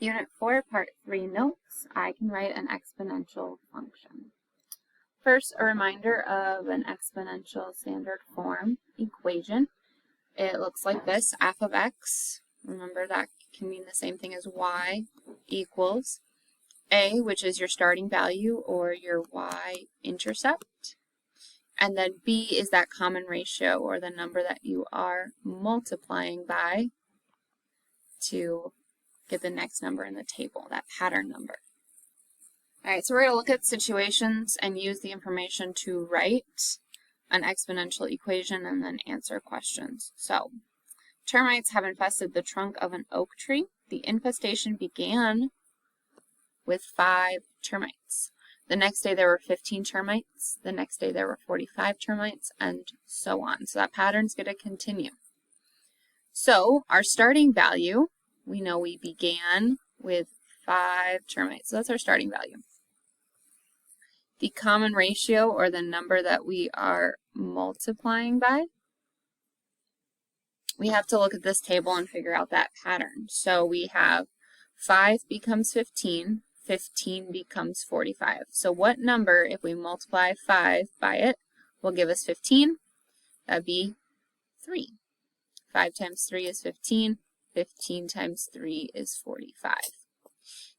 Unit 4, Part 3 notes. I can write an exponential function. First, a reminder of an exponential standard form equation. It looks like this, f of x. Remember that can mean the same thing as y equals a, which is your starting value or your y-intercept. And then b is that common ratio or the number that you are multiplying by to get the next number in the table, that pattern number. All right, so we're going to look at situations and use the information to write an exponential equation and then answer questions. So, termites have infested the trunk of an oak tree. The infestation began with 5 termites. The next day there were 15 termites. The next day there were 45 termites, and so on. So that pattern's going to continue. So our starting value, we know we began with 5 termites. So that's our starting value. The common ratio, or the number that we are multiplying by, we have to look at this table and figure out that pattern. So we have 5 becomes 15, 15 becomes 45. So what number, if we multiply 5 by it, will give us 15? That'd be 3. 5 times 3 is 15. 15 times 3 is 45.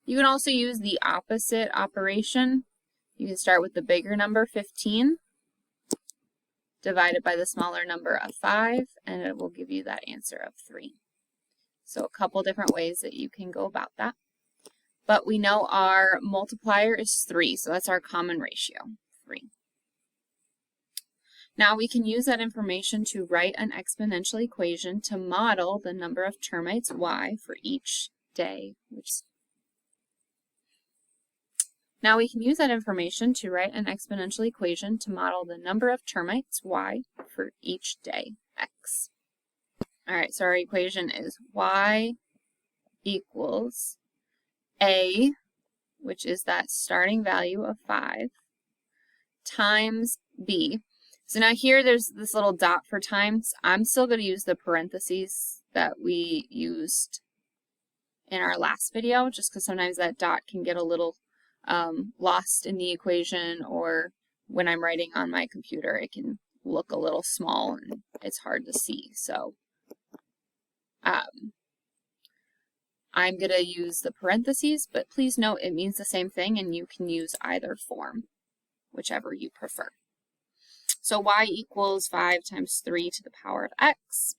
You can also use the opposite operation. You can start with the bigger number, 15, divided by the smaller number of 5, and it will give you that answer of 3. So a couple different ways that you can go about that. But we know our multiplier is 3, so that's our common ratio, 3. Now we can use that information to write an exponential equation to model the number of termites y for each day. Now we can use that information to write an exponential equation to model the number of termites y for each day x. All right, so our equation is y equals a, which is that starting value of 5, times b. So now here there's this little dot for times. I'm still going to use the parentheses that we used in our last video, just because sometimes that dot can get a little lost in the equation, or when I'm writing on my computer it can look a little small and it's hard to see. So I'm going to use the parentheses, but please note it means the same thing and you can use either form, whichever you prefer. So y equals 5 times 3 to the power of x.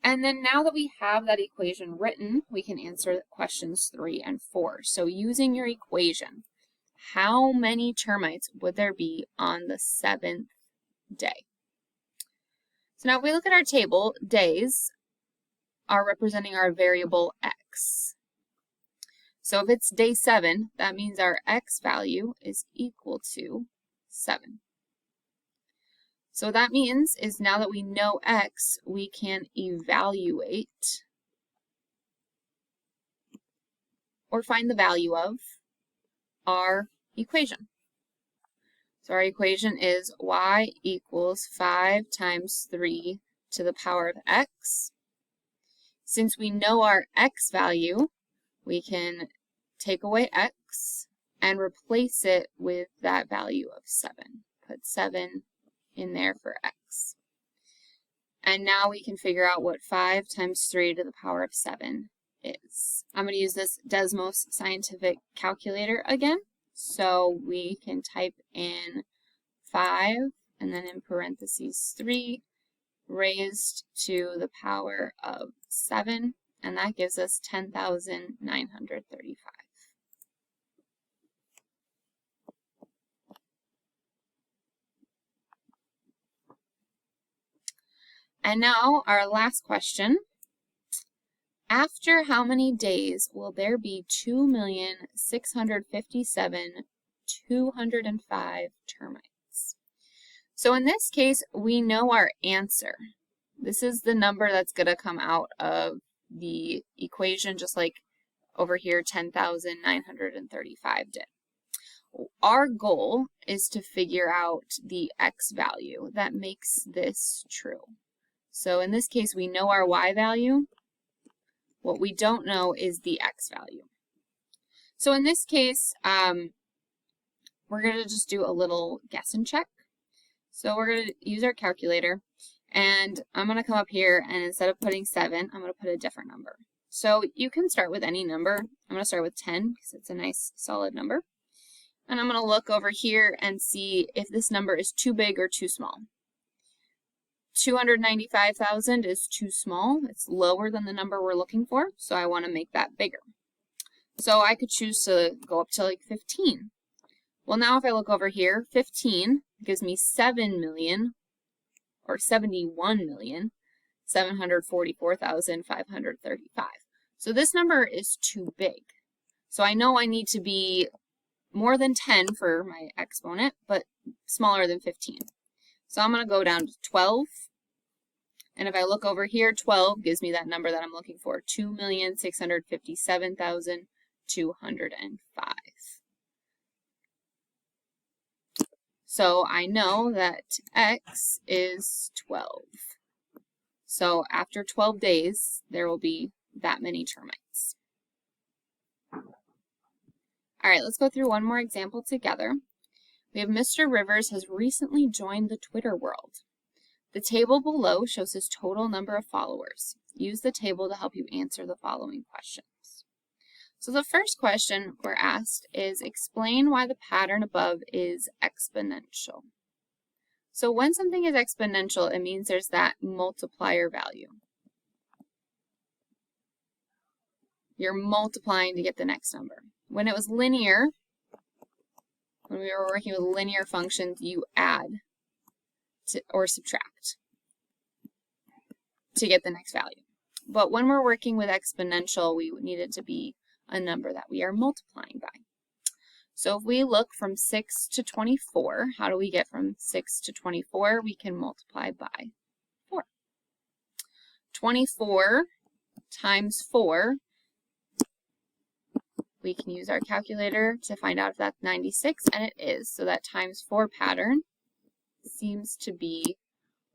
And then now that we have that equation written, we can answer questions 3 and 4. So using your equation, how many termites would there be on the 7th day? So now if we look at our table, days are representing our variable x. So if it's day 7, that means our x value is equal to 7. So what that means is now that we know x, we can evaluate or find the value of our equation. So our equation is y equals 5 times 3 to the power of x. Since we know our x value, we can take away x and replace it with that value of 7. Put 7 in there for x. And now we can figure out what 5 times 3 to the power of 7 is. I'm going to use this Desmos scientific calculator again. So we can type in 5 and then in parentheses 3 raised to the power of 7, and that gives us 10,935. And now our last question. After how many days will there be 2,657,205 termites? So in this case, we know our answer. This is the number that's going to come out of the equation, just like over here 10,935 did. Our goal is to figure out the x value that makes this true. So in this case, we know our y value. What we don't know is the x value. So in this case, we're going to just do a little guess and check. So we're going to use our calculator, and I'm going to come up here, and instead of putting 7, I'm going to put a different number. So you can start with any number. I'm going to start with 10 because it's a nice solid number. And I'm going to look over here and see if this number is too big or too small. 295,000 is too small. It's lower than the number we're looking for, so I want to make that bigger. So I could choose to go up to like 15. Well, now if I look over here, 15 gives me 71,744,535. So this number is too big. So I know I need to be more than 10 for my exponent, but smaller than 15. So I'm going to go down to 12. And if I look over here, 12 gives me that number that I'm looking for, 2,657,205. So I know that x is 12. So after 12 days, there will be that many termites. All right, let's go through one more example together. We have Mr. Rivers has recently joined the Twitter world. The table below shows his total number of followers. Use the table to help you answer the following questions. So the first question we're asked is, explain why the pattern above is exponential. So when something is exponential, it means there's that multiplier value. You're multiplying to get the next number. When it was linear, when we were working with linear functions, you add or subtract to get the next value. But when we're working with exponential, we need it to be a number that we are multiplying by. So if we look from 6 to 24, how do we get from 6 to 24? We can multiply by 4. 24 times 4, we can use our calculator to find out if that's 96, and it is. So that times 4 pattern seems to be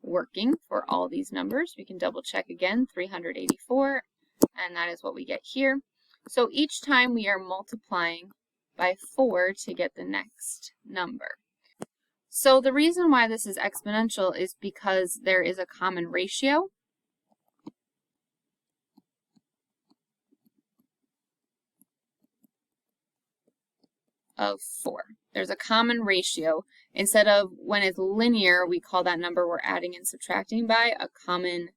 working for all these numbers. We can double check again, 384, and that is what we get here. So each time we are multiplying by 4 to get the next number. So the reason why this is exponential is because there is a common ratio. Of 4. There's a common ratio. Instead of when it's linear, we call that number we're adding and subtracting by a common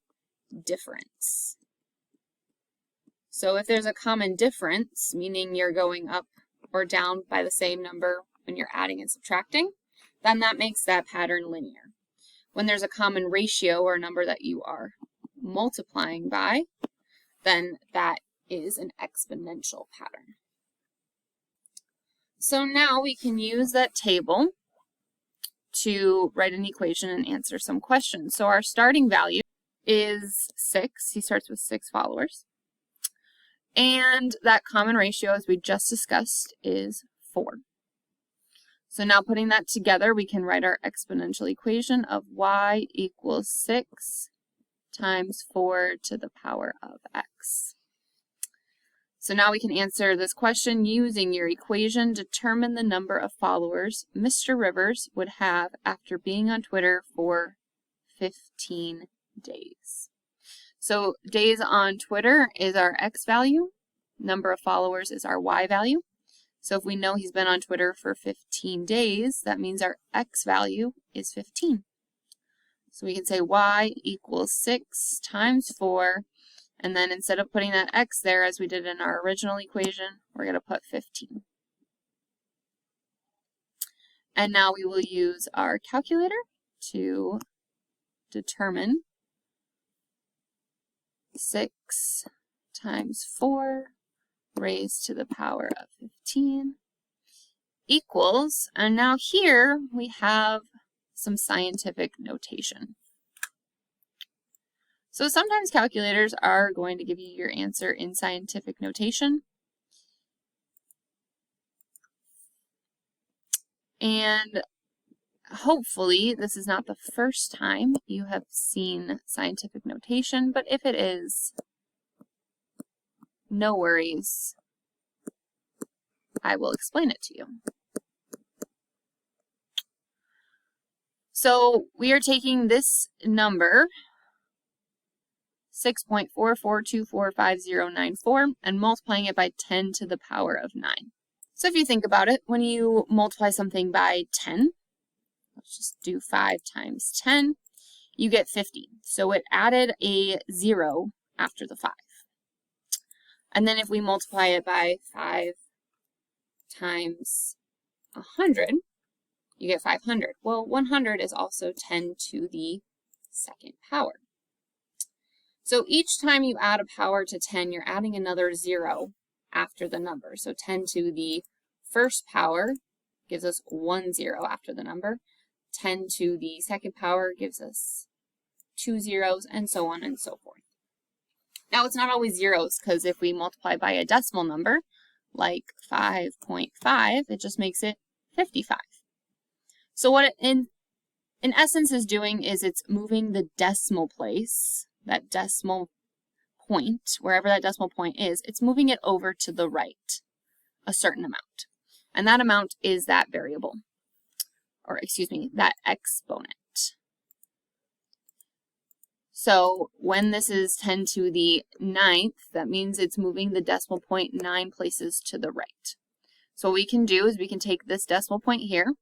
difference. So if there's a common difference, meaning you're going up or down by the same number when you're adding and subtracting, then that makes that pattern linear. When there's a common ratio or a number that you are multiplying by, then that is an exponential pattern. So now we can use that table to write an equation and answer some questions. So our starting value is 6. He starts with 6 followers. And that common ratio, as we just discussed, is 4. So now putting that together, we can write our exponential equation of y equals 6 times 4 to the power of x. So now we can answer this question using your equation. Determine the number of followers Mr. Rivers would have after being on Twitter for 15 days. So days on Twitter is our x value. Number of followers is our y value. So if we know he's been on Twitter for 15 days, that means our x value is 15. So we can say y equals 6 times 4. And then instead of putting that x there as we did in our original equation, we're going to put 15. And now we will use our calculator to determine 6 times 4 raised to the power of 15 equals, and now here we have some scientific notation. So sometimes calculators are going to give you your answer in scientific notation. And hopefully this is not the first time you have seen scientific notation, but if it is, no worries. I will explain it to you. So we are taking this number, 6.44245094, and multiplying it by 10 to the power of 9. So if you think about it, when you multiply something by 10, let's just do 5 times 10, you get 50. So it added a 0 after the 5. And then if we multiply it by 5 times 100, you get 500. Well, 100 is also 10 to the second power. So each time you add a power to 10, you're adding another 0 after the number. So 10 to the first power gives us 1 0 after the number. 10 to the second power gives us 2 zeros, and so on and so forth. Now, it's not always zeros, because if we multiply by a decimal number, like 5.5, it just makes it 55. So what it in essence is doing is it's moving the decimal place, that decimal point, wherever that decimal point is, it's moving it over to the right, a certain amount. And that amount is that variable, or excuse me, that exponent. So when this is 10 to the 9th, that means it's moving the decimal point 9 places to the right. So what we can do is we can take this decimal point here,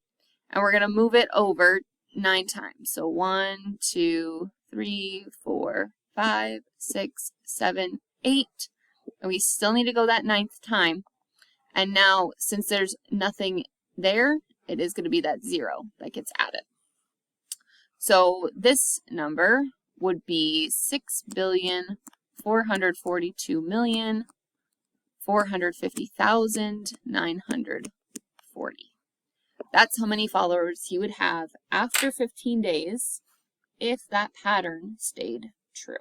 and we're going to move it over 9 times. So 1, 2, 3, 4, 5, 6, 7, 8. And we still need to go that 9th time. And now, since there's nothing there, it is going to be that 0 that gets added. So this number would be 6,442,450,940. That's how many followers he would have after 15 days if that pattern stayed true.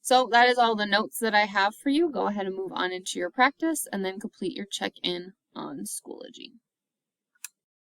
So that is all the notes that I have for you. Go ahead and move on into your practice and then complete your check-in on Schoology.